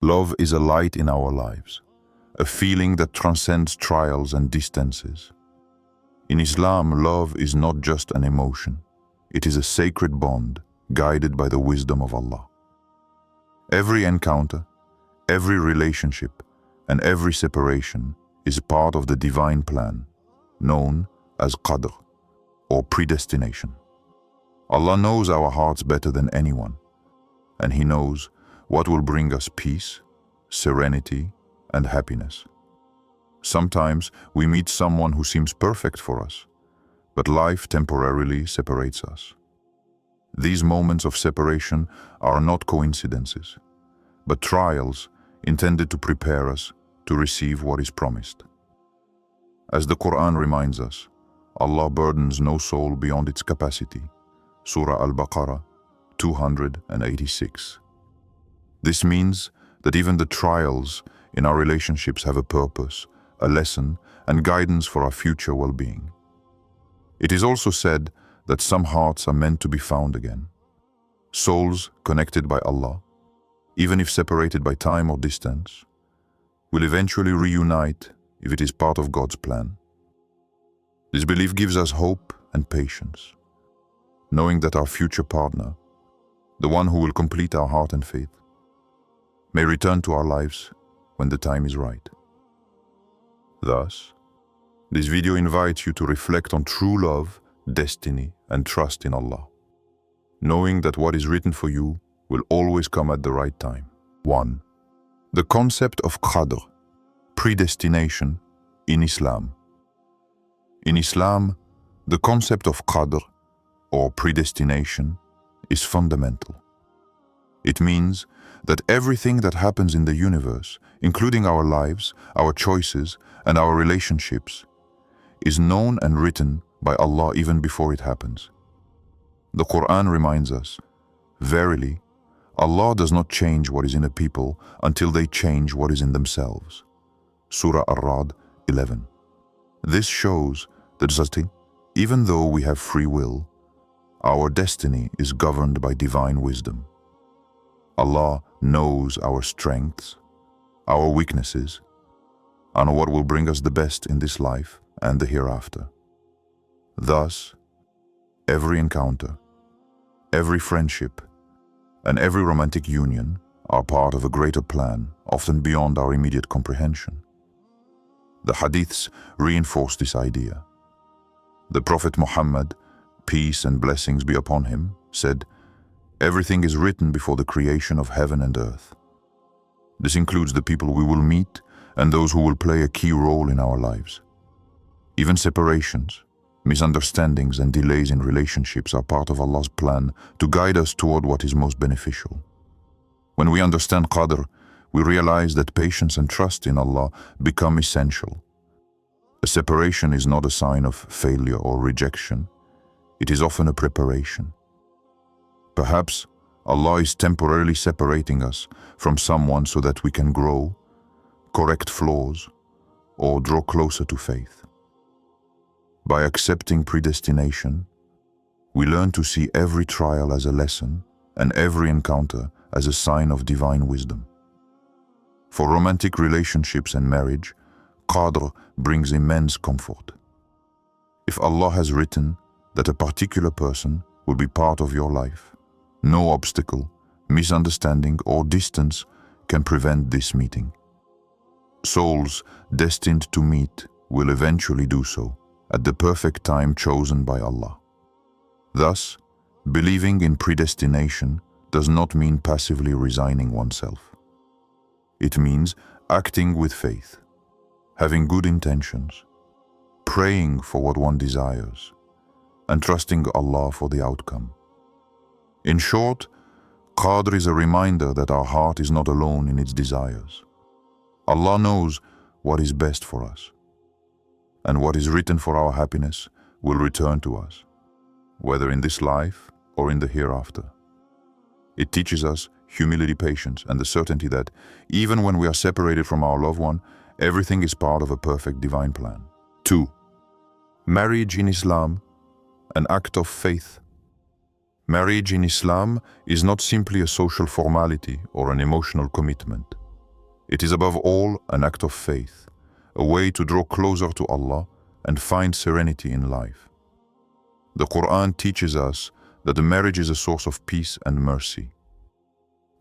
Love is a light in our lives, a feeling that transcends trials and distances. In Islam, love is not just an emotion. It is a sacred bond guided by the wisdom of Allah. Every encounter, every relationship, and every separation is part of the divine plan, known as qadr, or predestination. Allah knows our hearts better than anyone, and He knows what will bring us peace, serenity, and happiness. Sometimes we meet someone who seems perfect for us, but life temporarily separates us. These moments of separation are not coincidences, but trials intended to prepare us to receive what is promised. As the Quran reminds us, Allah burdens no soul beyond its capacity. Surah Al-Baqarah 286. This means that even the trials in our relationships have a purpose, a lesson, and guidance for our future well-being. It is also said that some hearts are meant to be found again. Souls connected by Allah, even if separated by time or distance, will eventually reunite if it is part of God's plan. This belief gives us hope and patience, knowing that our future partner, the one who will complete our heart and faith, may return to our lives when the time is right. Thus, this video invites you to reflect on true love, destiny, and trust in Allah, knowing that what is written for you will always come at the right time. 1. The concept of qadr, predestination, in Islam. In Islam, the concept of qadr, or predestination, is fundamental. It means that everything that happens in the universe, including our lives, our choices, and our relationships, is known and written by Allah even before it happens. The Quran reminds us, verily, Allah does not change what is in a people until they change what is in themselves. Surah Ar-Ra'd 11. This shows that even though we have free will, our destiny is governed by divine wisdom. Allah knows our strengths, our weaknesses, and what will bring us the best in this life and the hereafter. Thus, every encounter, every friendship, and every romantic union are part of a greater plan, often beyond our immediate comprehension. The hadiths reinforce this idea. The Prophet Muhammad, peace and blessings be upon him, said, "Everything is written before the creation of heaven and earth." This includes the people we will meet and those who will play a key role in our lives. Even separations, misunderstandings, and delays in relationships are part of Allah's plan to guide us toward what is most beneficial. When we understand qadr, we realize that patience and trust in Allah become essential. A separation is not a sign of failure or rejection. It is often a preparation. Perhaps Allah is temporarily separating us from someone so that we can grow, correct flaws, or draw closer to faith. By accepting predestination, we learn to see every trial as a lesson and every encounter as a sign of divine wisdom. For romantic relationships and marriage, qadr brings immense comfort. If Allah has written that a particular person will be part of your life, no obstacle, misunderstanding, or distance can prevent this meeting. Souls destined to meet will eventually do so at the perfect time chosen by Allah. Thus, believing in predestination does not mean passively resigning oneself. It means acting with faith, having good intentions, praying for what one desires, and trusting Allah for the outcome. In short, qadr is a reminder that our heart is not alone in its desires. Allah knows what is best for us, and what is written for our happiness will return to us, whether in this life or in the hereafter. It teaches us humility, patience, and the certainty that even when we are separated from our loved one, everything is part of a perfect divine plan. 2. Marriage in Islam, an act of faith. Marriage in Islam is not simply a social formality or an emotional commitment. It is above all an act of faith, a way to draw closer to Allah and find serenity in life. The Quran teaches us that the marriage is a source of peace and mercy.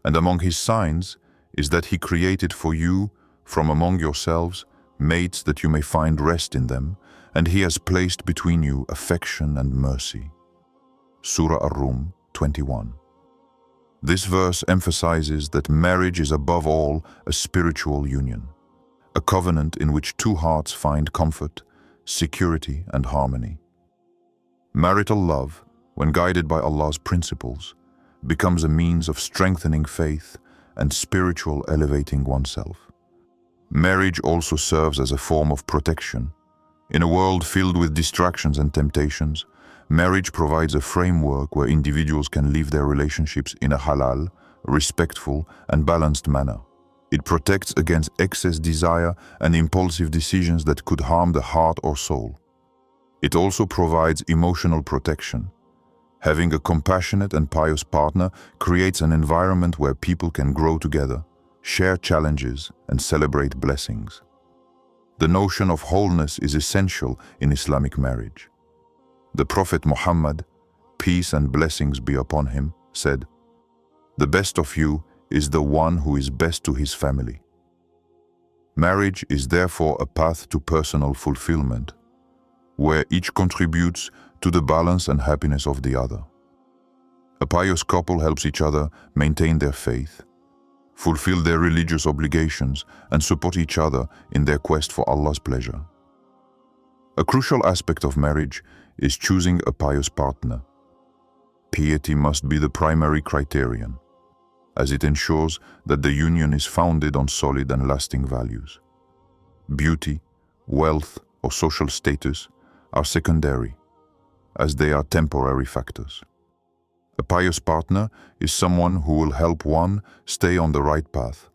And among His signs is that He created for you from among yourselves mates that you may find rest in them, and He has placed between you affection and mercy. Surah Ar-Rum 21. This verse emphasizes that marriage is above all a spiritual union, a covenant in which two hearts find comfort, security, and harmony. Marital love, when guided by Allah's principles, becomes a means of strengthening faith and spiritual elevating oneself. Marriage also serves as a form of protection. In a world filled with distractions and temptations, marriage provides a framework where individuals can live their relationships in a halal, respectful, and balanced manner. It protects against excess desire and impulsive decisions that could harm the heart or soul. It also provides emotional protection. Having a compassionate and pious partner creates an environment where people can grow together, share challenges, and celebrate blessings. The notion of wholeness is essential in Islamic marriage. The Prophet Muhammad, peace and blessings be upon him, said, "The best of you is the one who is best to his family." Marriage is therefore a path to personal fulfillment, where each contributes to the balance and happiness of the other. A pious couple helps each other maintain their faith, fulfill their religious obligations, and support each other in their quest for Allah's pleasure. A crucial aspect of marriage is choosing a pious partner. Piety must be the primary criterion, as it ensures that the union is founded on solid and lasting values. Beauty, wealth, or social status are secondary, as they are temporary factors. A pious partner is someone who will help one stay on the right path,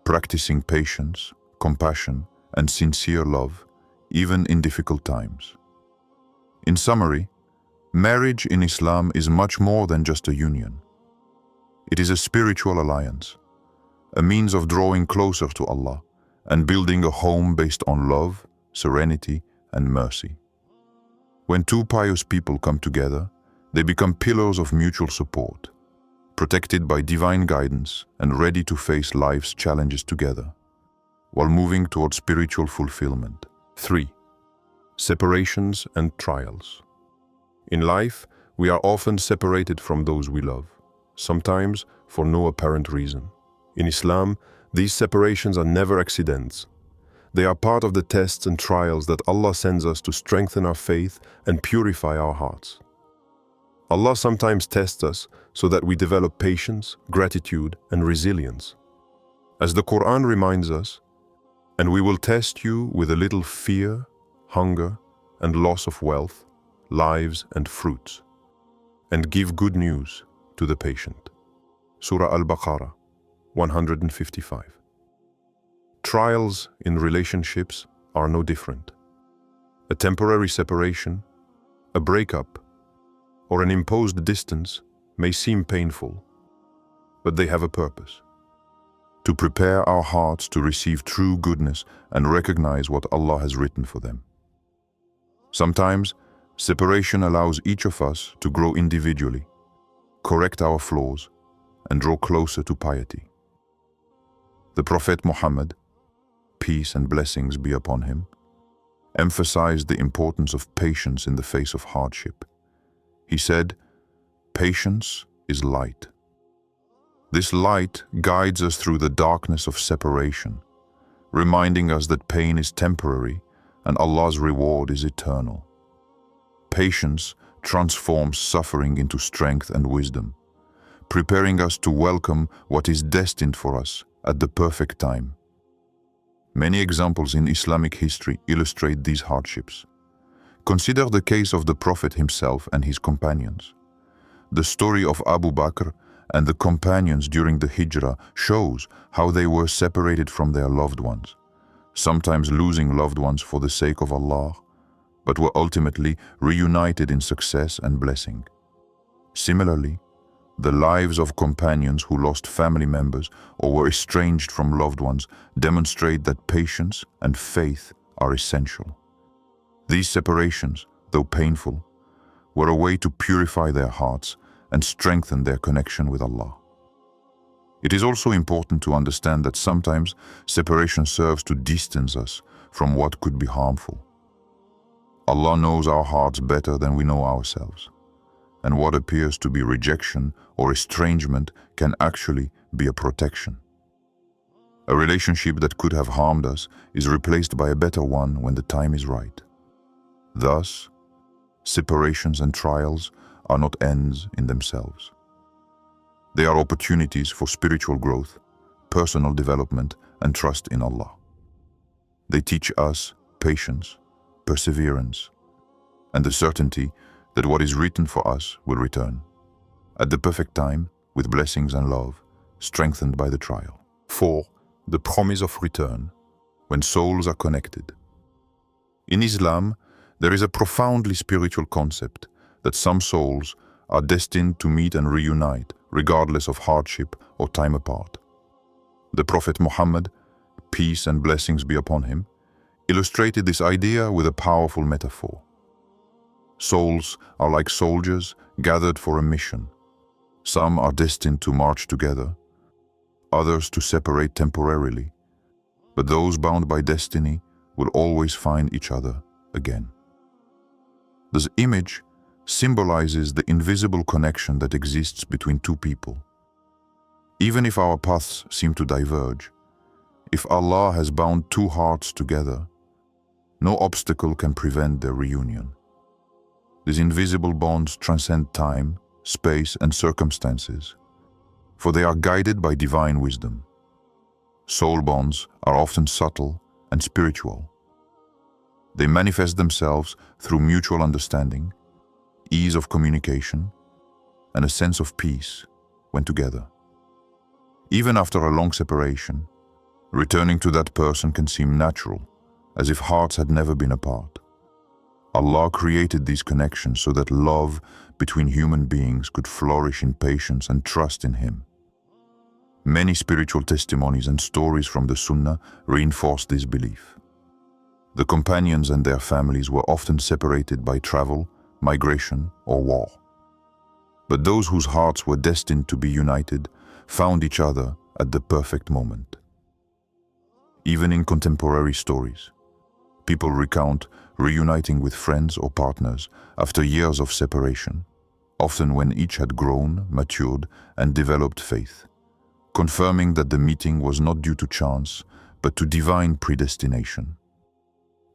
practicing patience, compassion, and sincere love, even in difficult times. In summary, marriage in Islam is much more than just a union. It is a spiritual alliance, a means of drawing closer to Allah and building a home based on love, serenity, and mercy. When two pious people come together, they become pillars of mutual support, protected by divine guidance and ready to face life's challenges together, while moving toward spiritual fulfillment. 3. Separations and trials. In life, we are often separated from those we love, sometimes for no apparent reason. In Islam, these separations are never accidents. They are part of the tests and trials that Allah sends us to strengthen our faith and purify our hearts. Allah sometimes tests us so that we develop patience, gratitude, and resilience. As the Quran reminds us, "And we will test you with a little fear, hunger, and loss of wealth, lives, and fruits, and give good news to the patient." Surah Al-Baqarah 155. Trials in relationships are no different. A temporary separation, a breakup, or an imposed distance may seem painful, but they have a purpose: to prepare our hearts to receive true goodness and recognize what Allah has written for them. Sometimes, separation allows each of us to grow individually, correct our flaws, and draw closer to piety. The Prophet Muhammad, peace and blessings be upon him, emphasized the importance of patience in the face of hardship. He said, "Patience is light." This light guides us through the darkness of separation, reminding us that pain is temporary and Allah's reward is eternal. Patience transforms suffering into strength and wisdom, preparing us to welcome what is destined for us at the perfect time. Many examples in Islamic history illustrate these hardships. Consider the case of the Prophet himself and his companions. The story of Abu Bakr and the companions during the Hijrah shows how they were separated from their loved ones, sometimes losing loved ones for the sake of Allah, but were ultimately reunited in success and blessing. Similarly, The lives of companions who lost family members or were estranged from loved ones demonstrate that patience and faith are essential. These separations, though painful, were a way to purify their hearts and strengthen their connection with Allah. It is also important to understand that sometimes separation serves to distance us from what could be harmful. Allah knows our hearts better than we know ourselves, and what appears to be rejection or estrangement can actually be a protection. A relationship that could have harmed us is replaced by a better one when the time is right. Thus, separations and trials are not ends in themselves. They are opportunities for spiritual growth, personal development, and trust in Allah. They teach us patience, perseverance, and the certainty that what is written for us will return, at the perfect time, with blessings and love, strengthened by the trial. 4. The promise of return, when souls are connected. In Islam, there is a profoundly spiritual concept that some souls are destined to meet and reunite, regardless of hardship or time apart. The Prophet Muhammad, peace and blessings be upon him, illustrated this idea with a powerful metaphor. Souls are like soldiers gathered for a mission. Some are destined to march together, others to separate temporarily, but those bound by destiny will always find each other again. This image symbolizes the invisible connection that exists between two people. Even if our paths seem to diverge, if Allah has bound two hearts together, no obstacle can prevent their reunion. These invisible bonds transcend time, space, and circumstances, for they are guided by divine wisdom. Soul bonds are often subtle and spiritual. They manifest themselves through mutual understanding, ease of communication, and a sense of peace when together. Even after a long separation, returning to that person can seem natural, as if hearts had never been apart. Allah created these connections so that love between human beings could flourish in patience and trust in Him. Many spiritual testimonies and stories from the Sunnah reinforce this belief. The companions and their families were often separated by travel, migration, or war. But those whose hearts were destined to be united found each other at the perfect moment. Even in contemporary stories, people recount reuniting with friends or partners after years of separation, often when each had grown, matured, and developed faith, confirming that the meeting was not due to chance, but to divine predestination.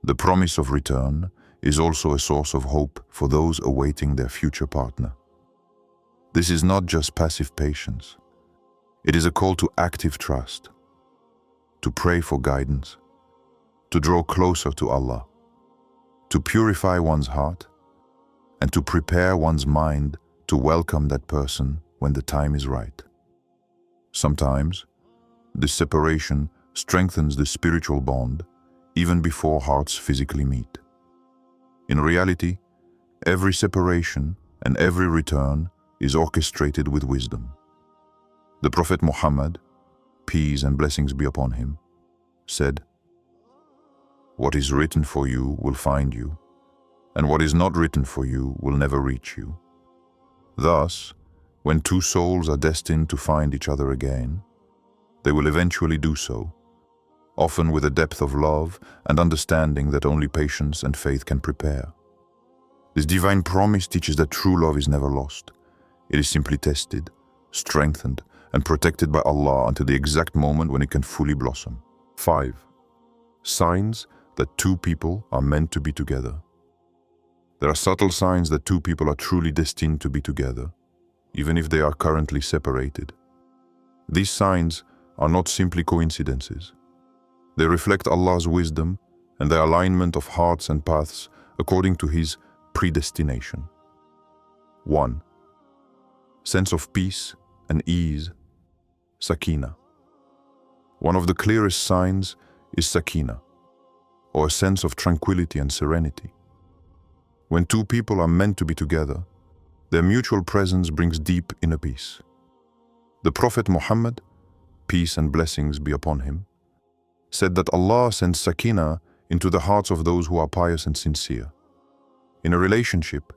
The promise of return is also a source of hope for those awaiting their future partner. This is not just passive patience. It is a call to active trust, to pray for guidance, to draw closer to Allah, to purify one's heart, and to prepare one's mind to welcome that person when the time is right. Sometimes, this separation strengthens the spiritual bond even before hearts physically meet. In reality, every separation and every return is orchestrated with wisdom. The Prophet Muhammad, peace and blessings be upon him, said, "What is written for you will find you, and what is not written for you will never reach you." Thus, when two souls are destined to find each other again, they will eventually do so, often with a depth of love and understanding that only patience and faith can prepare. This divine promise teaches that true love is never lost. It is simply tested, strengthened, and protected by Allah until the exact moment when it can fully blossom. 5. Signs that two people are meant to be together. There are subtle signs that two people are truly destined to be together, even if they are currently separated. These signs are not simply coincidences. They reflect Allah's wisdom and the alignment of hearts and paths according to His predestination. 1. Sense of peace and ease, sakina. One of the clearest signs is sakina, or a sense of tranquility and serenity. When two people are meant to be together, Their mutual presence brings deep inner peace. The Prophet Muhammad, peace and blessings be upon him, said that Allah sends sakina into the hearts of those who are pious and sincere. In a relationship,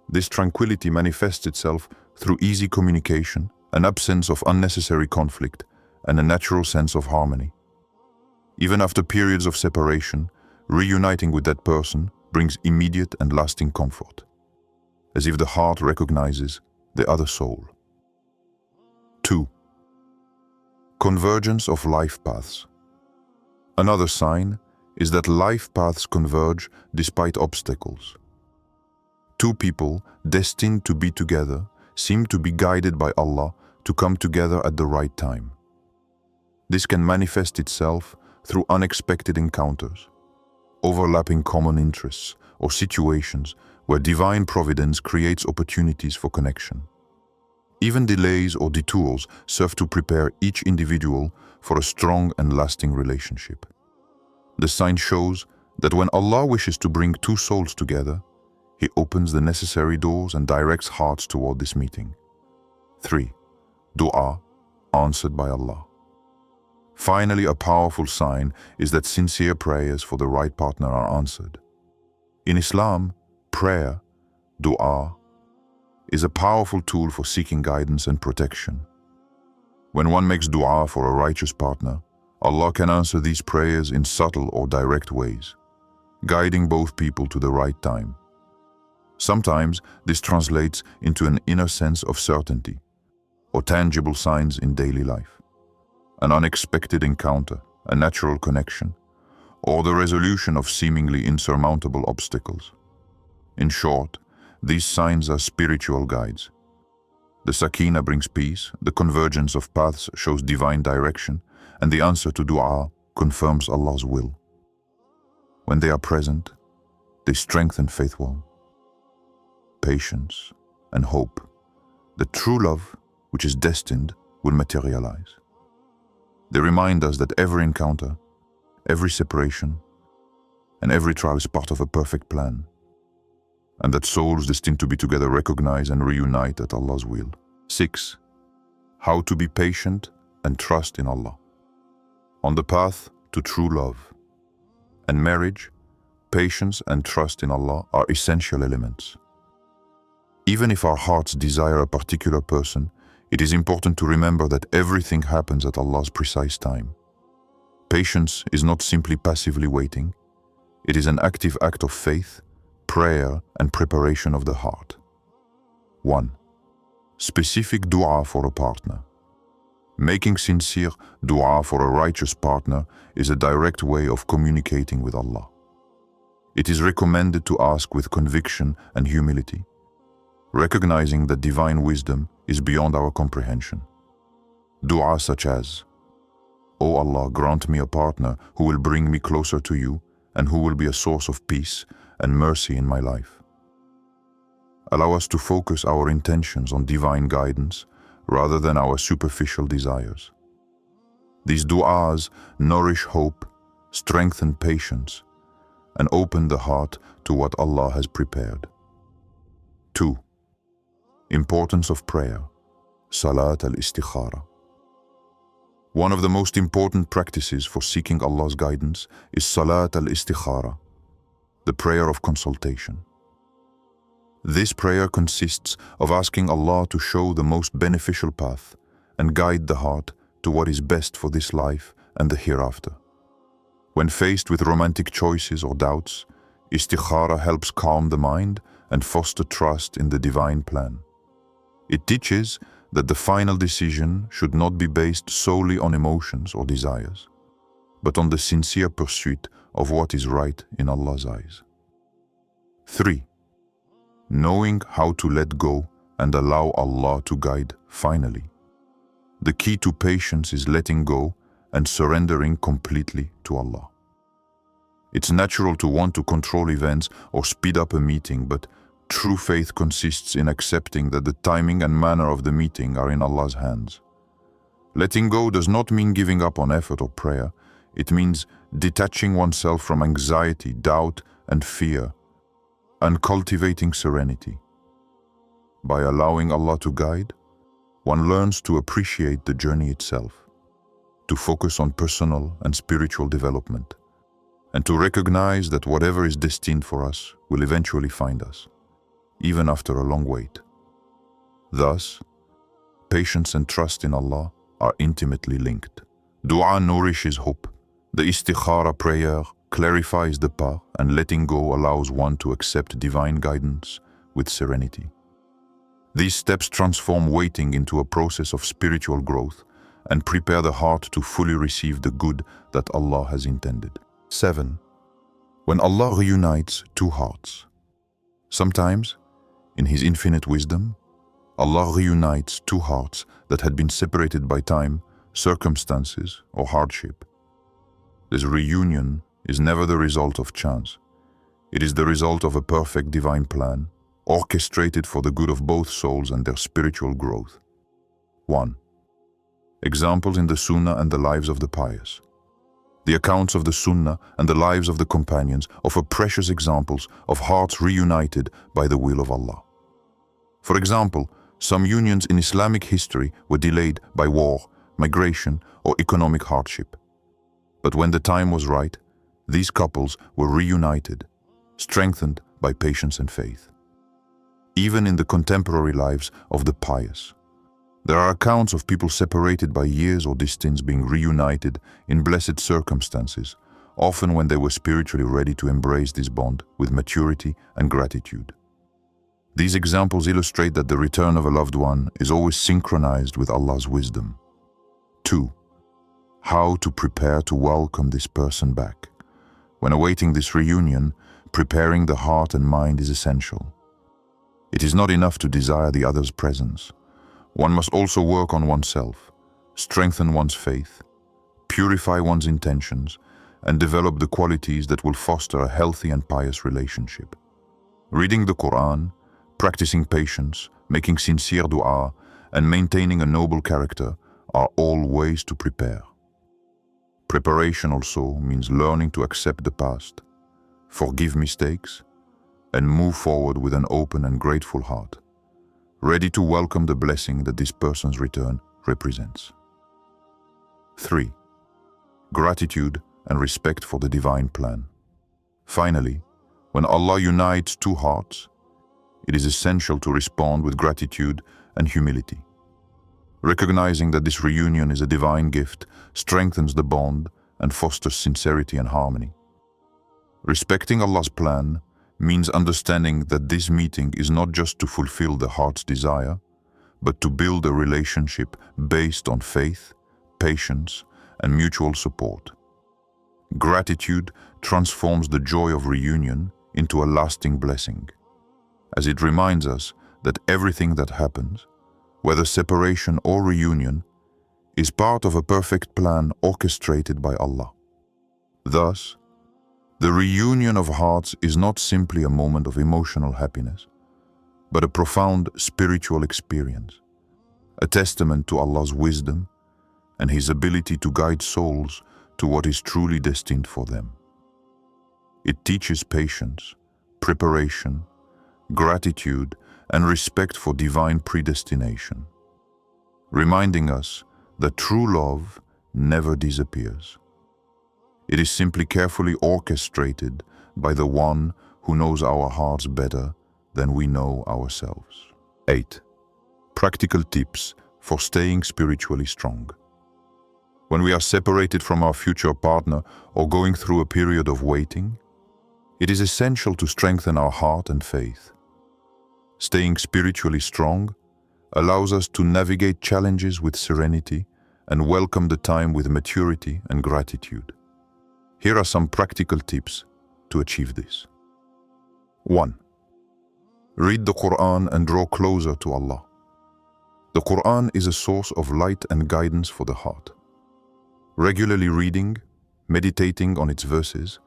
this tranquility manifests itself through easy communication, an absence of unnecessary conflict, and a natural sense of harmony. Even after periods of separation, reuniting with that person brings immediate and lasting comfort, as if the heart recognizes the other soul. 2. Convergence of life paths. Another sign is that life paths converge despite obstacles. Two people destined to be together seem to be guided by Allah to come together at the right time. This can manifest itself through unexpected encounters, overlapping common interests, or situations where divine providence creates opportunities for connection. Even delays or detours serve to prepare each individual for a strong and lasting relationship. The sign shows that when Allah wishes to bring two souls together, He opens the necessary doors and directs hearts toward this meeting. 3. Dua, answered by Allah. Finally, a powerful sign is that sincere prayers for the right partner are answered. In Islam, prayer, dua, is a powerful tool for seeking guidance and protection. When one makes dua for a righteous partner, Allah can answer these prayers in subtle or direct ways, guiding both people to the right time. Sometimes this translates into an inner sense of certainty or tangible signs in daily life, an unexpected encounter, a natural connection, or the resolution of seemingly insurmountable obstacles. In short, these signs are spiritual guides. The sakina brings peace, the convergence of paths shows divine direction, and the answer to dua confirms Allah's will. When they are present, they strengthen faith wall, patience, and hope that true love, which is destined, will materialize. They remind us that every encounter, every separation, and every trial is part of a perfect plan, and that souls destined to be together recognize and reunite at Allah's will. 6. How to be patient and trust in Allah. On the path to true love and marriage, patience and trust in Allah are essential elements. Even if our hearts desire a particular person, it is important to remember that everything happens at Allah's precise time. Patience is not simply passively waiting. It is an active act of faith, prayer, and preparation of the heart. 1. Specific dua for a partner. Making sincere dua for a righteous partner is a direct way of communicating with Allah. It is recommended to ask with conviction and humility, recognizing that divine wisdom is beyond our comprehension. Dua such as, O Allah, grant me a partner who will bring me closer to you and who will be a source of peace and mercy in my life. Allow us to focus our intentions on divine guidance rather than our superficial desires. These du'as nourish hope, strengthen patience, and open the heart to what Allah has prepared. 2. Importance of prayer. Salat al-istikhara. One of the most important practices for seeking Allah's guidance is Salat al-istikhara, the prayer of consultation. This prayer consists of asking Allah to show the most beneficial path and guide the heart to what is best for this life and the hereafter. When faced with romantic choices or doubts, istikhara helps calm the mind and foster trust in the divine plan. It teaches that the final decision should not be based solely on emotions or desires, but on the sincere pursuit of what is right in Allah's eyes. 3. Knowing how to let go and allow Allah to guide finally. The key to patience is letting go and surrendering completely to Allah. It's natural to want to control events or speed up a meeting, but true faith consists in accepting that the timing and manner of the meeting are in Allah's hands. Letting go does not mean giving up on effort or prayer. It means detaching oneself from anxiety, doubt, and fear, and cultivating serenity. By allowing Allah to guide, one learns to appreciate the journey itself, to focus on personal and spiritual development, and to recognize that whatever is destined for us will eventually find us, even after a long wait. Thus, patience and trust in Allah are intimately linked. Dua nourishes hope. The istikhara prayer clarifies the path, and letting go allows one to accept divine guidance with serenity. These steps transform waiting into a process of spiritual growth and prepare the heart to fully receive the good that Allah has intended. 7. When Allah reunites two hearts. Sometimes, in His infinite wisdom, Allah reunites two hearts that had been separated by time, circumstances, or hardship. This reunion is never the result of chance. It is the result of a perfect divine plan, orchestrated for the good of both souls and their spiritual growth. 1. Examples in the Sunnah and the lives of the pious. The accounts of the Sunnah and the lives of the companions offer precious examples of hearts reunited by the will of Allah. For example, some unions in Islamic history were delayed by war, migration, or economic hardship. But when the time was right, these couples were reunited, strengthened by patience and faith. Even in the contemporary lives of the pious, there are accounts of people separated by years or distance being reunited in blessed circumstances, often when they were spiritually ready to embrace this bond with maturity and gratitude. These examples illustrate that the return of a loved one is always synchronized with Allah's wisdom. 2. How to prepare to welcome this person back. When awaiting this reunion, preparing the heart and mind is essential. It is not enough to desire the other's presence. One must also work on oneself, strengthen one's faith, purify one's intentions, and develop the qualities that will foster a healthy and pious relationship. Reading the Quran, practicing patience, making sincere dua, and maintaining a noble character are all ways to prepare. Preparation also means learning to accept the past, forgive mistakes, and move forward with an open and grateful heart, ready to welcome the blessing that this person's return represents. 3. Gratitude and respect for the divine plan. Finally, when Allah unites two hearts, it is essential to respond with gratitude and humility. Recognizing that this reunion is a divine gift strengthens the bond and fosters sincerity and harmony. Respecting Allah's plan means understanding that this meeting is not just to fulfill the heart's desire, but to build a relationship based on faith, patience, and mutual support. Gratitude transforms the joy of reunion into a lasting blessing, as it reminds us that everything that happens, whether separation or reunion, is part of a perfect plan orchestrated by Allah. Thus, the reunion of hearts is not simply a moment of emotional happiness, but a profound spiritual experience, a testament to Allah's wisdom and His ability to guide souls to what is truly destined for them. It teaches patience, preparation, gratitude, and respect for divine predestination, reminding us that true love never disappears. It is simply carefully orchestrated by the one who knows our hearts better than we know ourselves. 8. Practical tips for staying spiritually strong. When we are separated from our future partner or going through a period of waiting, it is essential to strengthen our heart and faith. Staying spiritually strong allows us to navigate challenges with serenity and welcome the time with maturity and gratitude. Here are some practical tips to achieve this. 1. Read the Quran and draw closer to Allah. The Quran is a source of light and guidance for the heart. Regularly reading, meditating on its verses,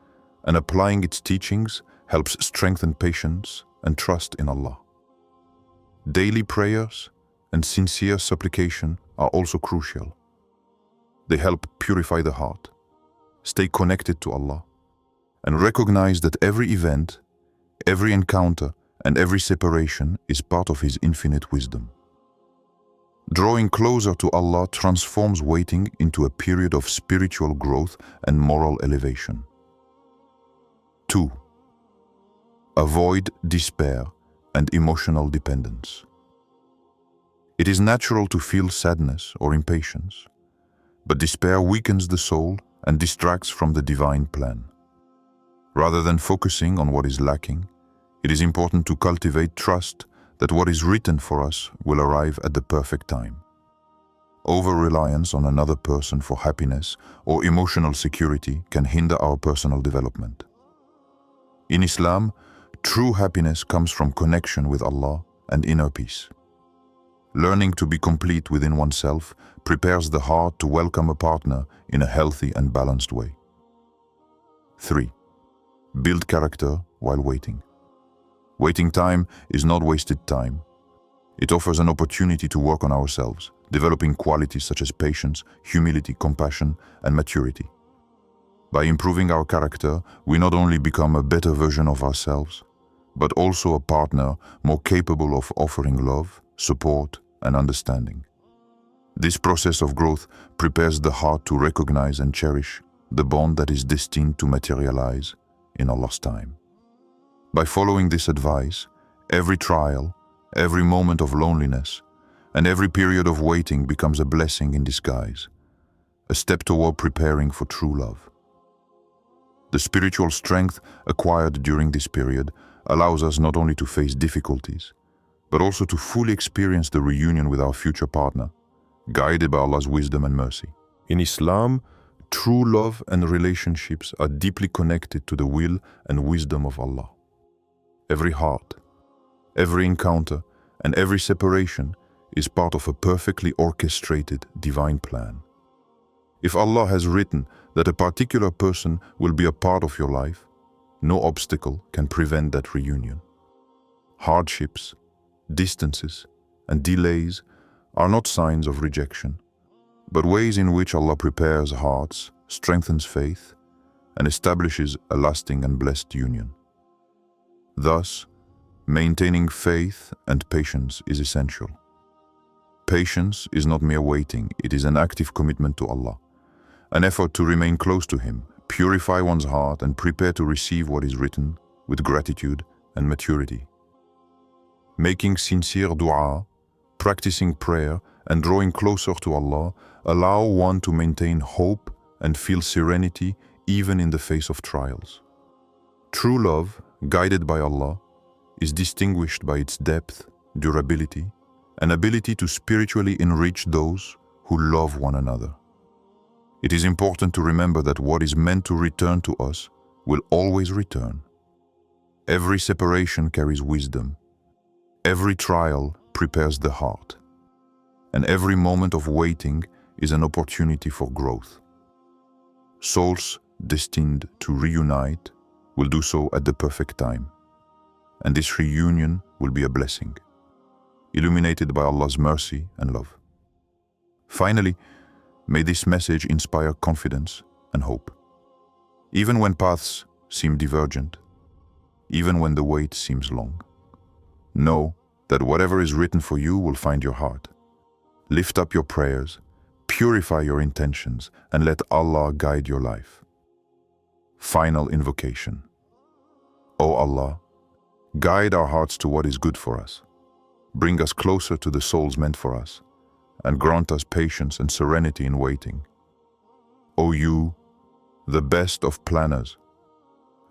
and applying its teachings helps strengthen patience and trust in Allah. Daily prayers and sincere supplication are also crucial. They help purify the heart, stay connected to Allah, and recognize that every event, every encounter, and every separation is part of His infinite wisdom. Drawing closer to Allah transforms waiting into a period of spiritual growth and moral elevation. 2. Avoid despair and emotional dependence. It is natural to feel sadness or impatience, but despair weakens the soul and distracts from the divine plan. Rather than focusing on what is lacking, it is important to cultivate trust that what is written for us will arrive at the perfect time. Over-reliance on another person for happiness or emotional security can hinder our personal development. In Islam, true happiness comes from connection with Allah and inner peace. Learning to be complete within oneself prepares the heart to welcome a partner in a healthy and balanced way. 3. Build character while waiting. Waiting time is not wasted time. It offers an opportunity to work on ourselves, developing qualities such as patience, humility, compassion, and maturity. By improving our character, we not only become a better version of ourselves, but also a partner more capable of offering love, support, and understanding. This process of growth prepares the heart to recognize and cherish the bond that is destined to materialize in Allah's time. By following this advice, every trial, every moment of loneliness, and every period of waiting becomes a blessing in disguise, a step toward preparing for true love. The spiritual strength acquired during this period allows us not only to face difficulties, but also to fully experience the reunion with our future partner, guided by Allah's wisdom and mercy. In Islam, true love and relationships are deeply connected to the will and wisdom of Allah. Every heart, every encounter, and every separation is part of a perfectly orchestrated divine plan. If Allah has written that a particular person will be a part of your life, no obstacle can prevent that reunion. Hardships, distances, and delays are not signs of rejection, but ways in which Allah prepares hearts, strengthens faith, and establishes a lasting and blessed union. Thus, maintaining faith and patience is essential. Patience is not mere waiting, it is an active commitment to Allah, an effort to remain close to Him, purify one's heart, and prepare to receive what is written with gratitude and maturity. Making sincere dua, practicing prayer, and drawing closer to Allah allow one to maintain hope and feel serenity even in the face of trials. True love, guided by Allah, is distinguished by its depth, durability, and ability to spiritually enrich those who love one another. It is important to remember that what is meant to return to us will always return. Every separation carries wisdom. Every trial prepares the heart. And every moment of waiting is an opportunity for growth. Souls destined to reunite will do so at the perfect time. And this reunion will be a blessing, illuminated by Allah's mercy and love. Finally, may this message inspire confidence and hope. Even when paths seem divergent, even when the wait seems long, know that whatever is written for you will find your heart. Lift up your prayers, purify your intentions, and let Allah guide your life. Final invocation. O Allah, guide our hearts to what is good for us. Bring us closer to the souls meant for us, and grant us patience and serenity in waiting. O You, the best of planners,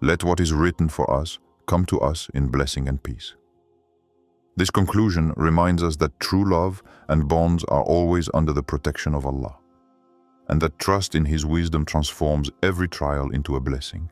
let what is written for us come to us in blessing and peace. This conclusion reminds us that true love and bonds are always under the protection of Allah, and that trust in His wisdom transforms every trial into a blessing.